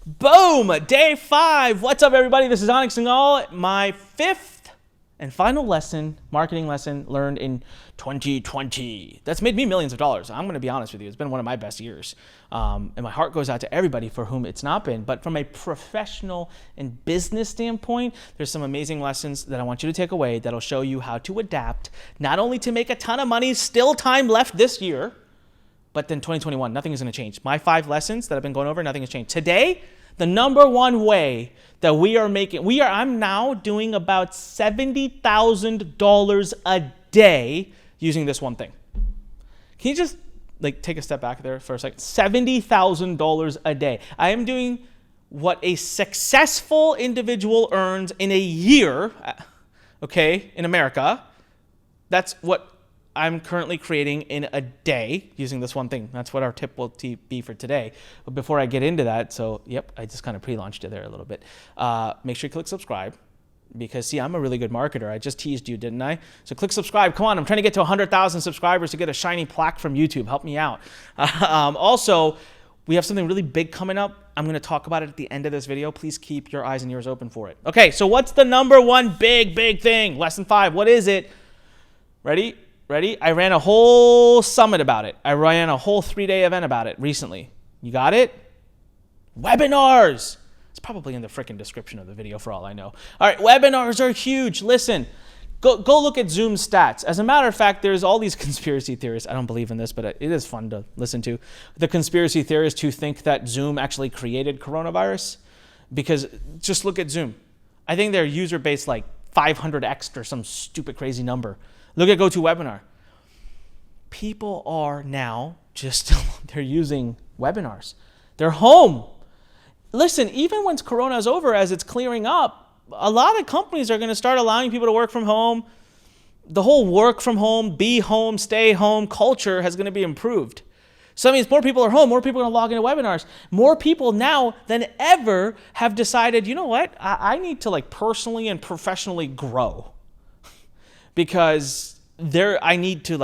Boom! Day 5. What's up, everybody? This is Anik Singal. My 5th and final lesson, marketing lesson learned in 2020. That's made me millions of dollars. I'm going to be honest with you. It's been one of my best years. And my heart goes out to everybody for whom it's not been. But from a professional and business standpoint, there's some amazing lessons that I want you to take away that'll show you how to adapt, not only to make a ton of money, still time left this year, but then 2021, nothing is going to change. My 5 lessons that I've been going over, nothing has changed. Today, the number one way that I'm now doing about $70,000 a day using this one thing. Can you just take a step back there for a second? $70,000 a day. I am doing what a successful individual earns in a year, okay, in America. That's what I'm currently creating in a day using this one thing. That's what our tip will be for today. But before I get into that, I just kind of pre-launched it there a little bit. Make sure you click subscribe because, see, I'm a really good marketer. I just teased you, didn't I? So click subscribe. Come on, I'm trying to get to 100,000 subscribers to get a shiny plaque from YouTube. Help me out. Also, we have something really big coming up. I'm going to talk about it at the end of this video. Please keep your eyes and ears open for it. Okay, so what's the number one big thing? Lesson 5. What is it? Ready? I ran a whole summit about it. I ran a whole 3-day event about it recently. You got it? Webinars. It's probably in the freaking description of the video for all I know. All right, webinars are huge. Listen, go look at Zoom stats. As a matter of fact, there's all these conspiracy theorists. I don't believe in this, but it is fun to listen to. The conspiracy theorists who think that Zoom actually created coronavirus, because just look at Zoom. I think their user base 500x or some stupid crazy number. Look at GoToWebinar. People are now they're using webinars. They're home. Listen, even once Corona is over, as it's clearing up, a lot of companies are going to start allowing people to work from home. The whole work from home, be home, stay home culture is going to be improved. So that means more people are home, more people are going to log into webinars. More people now than ever have decided, you know what, I need to personally and professionally grow. Because I need to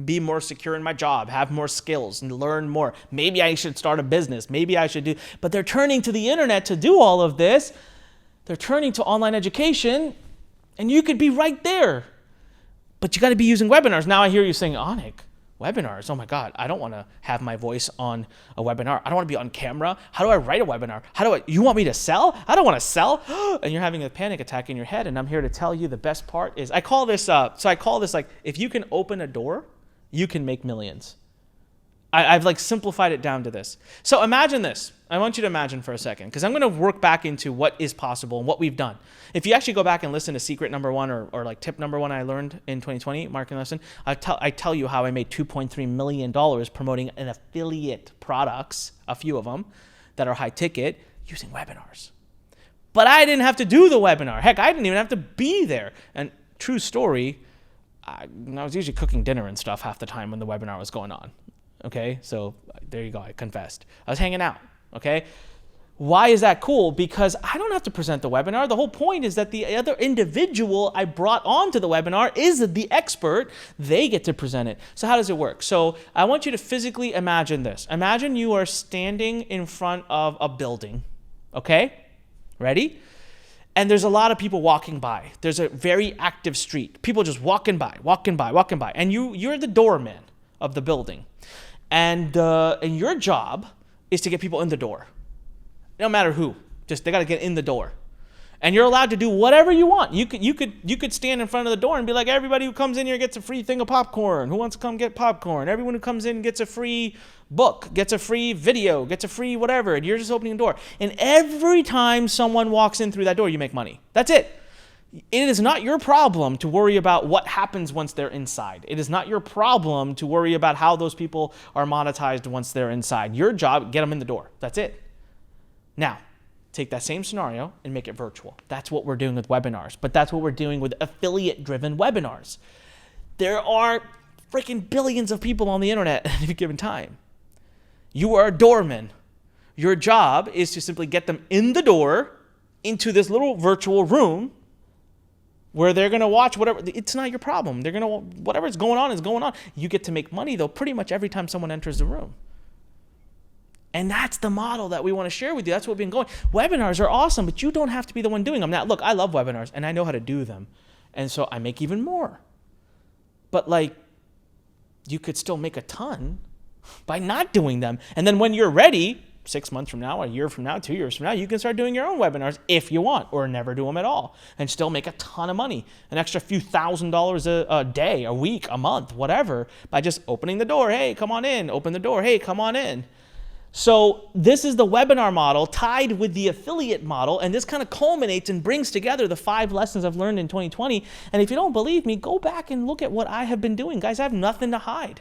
be more secure in my job, have more skills and learn more. Maybe I should start a business. Maybe I should but they're turning to the internet to do all of this. They're turning to online education, and you could be right there. But you got to be using webinars. Now I hear you saying, Anik, webinars, oh my God, I don't want to have my voice on a webinar. I don't want to be on camera. How do I write a webinar? You want me to sell? I don't want to sell. And you're having a panic attack in your head. And I'm here to tell you the best part is, I call this if you can open a door, you can make millions. I've simplified it down to this. So imagine this. I want you to imagine for a second, because I'm going to work back into what is possible and what we've done. If you actually go back and listen to secret number 1 or tip number 1 I learned in 2020, marketing lesson, I tell you how I made $2.3 million promoting an affiliate products, a few of them, that are high ticket, using webinars. But I didn't have to do the webinar. Heck, I didn't even have to be there. And true story, I was usually cooking dinner and stuff half the time when the webinar was going on. Okay, so there you go, I confessed. I was hanging out, okay? Why is that cool? Because I don't have to present the webinar. The whole point is that the other individual I brought onto the webinar is the expert. They get to present it. So how does it work? So I want you to physically imagine this. Imagine you are standing in front of a building, okay? Ready? And there's a lot of people walking by. There's a very active street. People just walking by. And you're the doorman of the building. And your job is to get people in the door. No matter who, they got to get in the door. And you're allowed to do whatever you want. You could stand in front of the door and be like, everybody who comes in here gets a free thing of popcorn. Who wants to come get popcorn? Everyone who comes in gets a free book, gets a free video, gets a free whatever. And you're just opening a door. And every time someone walks in through that door, you make money. That's it. It is not your problem to worry about what happens once they're inside. It is not your problem to worry about how those people are monetized once they're inside. Your job, get them in the door. That's it. Now, take that same scenario and make it virtual. That's what we're doing with webinars, but that's what we're doing with affiliate-driven webinars. There are freaking billions of people on the internet at any given time. You are a doorman. Your job is to simply get them in the door into this little virtual room where they're going to watch whatever. It's not your problem. They're going to, whatever's going on is going on. You get to make money, though, pretty much every time someone enters the room. And that's the model that we want to share with you. That's what we've been going. Webinars are awesome, but you don't have to be the one doing them. Now, look, I love webinars, and I know how to do them. And so I make even more. But like, you could still make a ton by not doing them. And then when you're ready, 6 months from now, a year from now, 2 years from now, you can start doing your own webinars if you want, or never do them at all and still make a ton of money, an extra few $1,000s a day, a week, a month, whatever, by just opening the door. Hey, come on in. Open the door. Hey, come on in. So this is the webinar model tied with the affiliate model, and this kind of culminates and brings together the 5 lessons I've learned in 2020. And if you don't believe me, go back and look at what I have been doing. Guys, I have nothing to hide.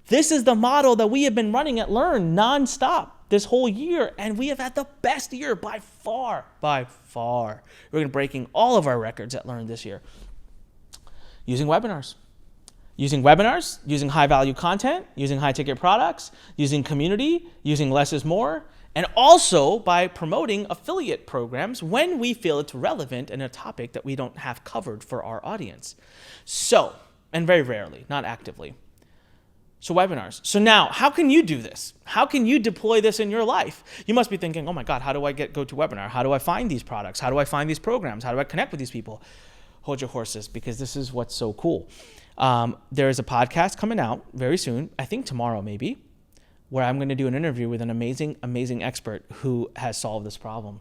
This is the model that we have been running at Lurn nonstop this whole year, and we have had the best year by far, by far. We're going to be breaking all of our records at Lurn this year using webinars. Using webinars, using high-value content, using high-ticket products, using community, using less is more, and also by promoting affiliate programs when we feel it's relevant and a topic that we don't have covered for our audience. So, and very rarely, not actively. So webinars. So now, how can you do this? How can you deploy this in your life? You must be thinking, oh my God, how do I go to webinar? How do I find these products? How do I find these programs? How do I connect with these people? Hold your horses, because this is what's so cool. There is a podcast coming out very soon, I think tomorrow maybe, where I'm going to do an interview with an amazing, amazing expert who has solved this problem.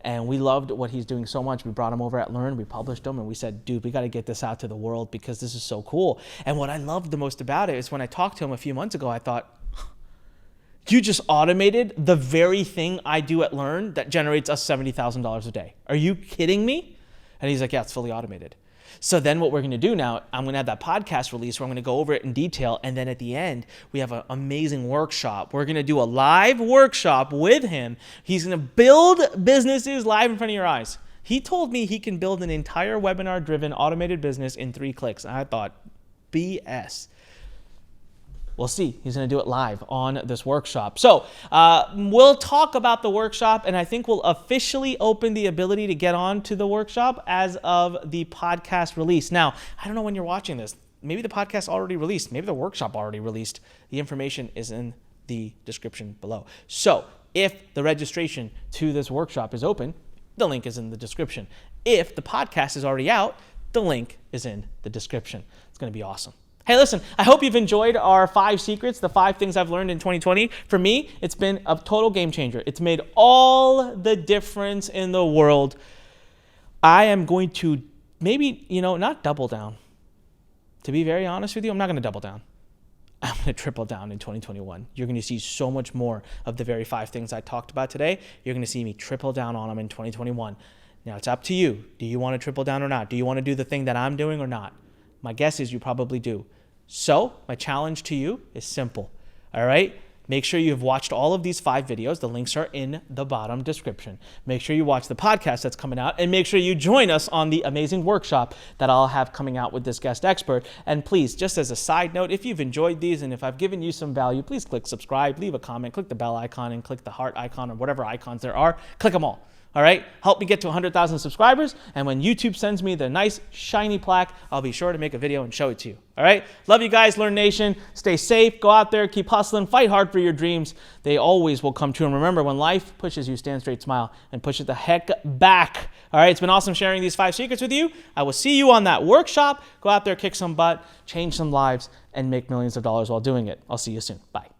And we loved what he's doing so much. We brought him over at Lurn, we published him, and we said, dude, we got to get this out to the world because this is so cool. And what I loved the most about it is when I talked to him a few months ago, I thought, you just automated the very thing I do at Lurn that generates us $70,000 a day. Are you kidding me? And he's like, yeah, it's fully automated. So then what we're going to do now, I'm going to have that podcast release where I'm going to go over it in detail. And then at the end, we have an amazing workshop. We're going to do a live workshop with him. He's going to build businesses live in front of your eyes. He told me he can build an entire webinar-driven automated business in 3 clicks. And I thought, BS. We'll see. He's going to do it live on this workshop. So we'll talk about the workshop, and I think we'll officially open the ability to get on to the workshop as of the podcast release. Now, I don't know when you're watching this. Maybe the podcast already released. Maybe the workshop already released. The information is in the description below. So if the registration to this workshop is open, the link is in the description. If the podcast is already out, the link is in the description. It's going to be awesome. Hey, listen, I hope you've enjoyed our 5 secrets, the 5 things I've learned in 2020. For me, it's been a total game changer. It's made all the difference in the world. I am going to maybe, not double down. To be very honest with you, I'm not going to double down. I'm going to triple down in 2021. You're going to see so much more of the very 5 things I talked about today. You're going to see me triple down on them in 2021. Now, it's up to you. Do you want to triple down or not? Do you want to do the thing that I'm doing or not? My guess is you probably do. So my challenge to you is simple, all right? Make sure you've watched all of these 5 videos. The links are in the bottom description. Make sure you watch the podcast that's coming out, and make sure you join us on the amazing workshop that I'll have coming out with this guest expert. And please, just as a side note, if you've enjoyed these and if I've given you some value, please click subscribe, leave a comment, click the bell icon, and click the heart icon or whatever icons there are. Click them all. All right, help me get to 100,000 subscribers, and when YouTube sends me the nice shiny plaque, I'll be sure to make a video and show it to you. All right, love you guys, Lurn Nation. Stay safe, go out there, keep hustling, fight hard for your dreams. They always will come true. And remember, when life pushes you, stand straight, smile, and push it the heck back. All right, it's been awesome sharing these 5 secrets with you. I will see you on that workshop. Go out there, kick some butt, change some lives, and make millions of dollars while doing it. I'll see you soon. Bye.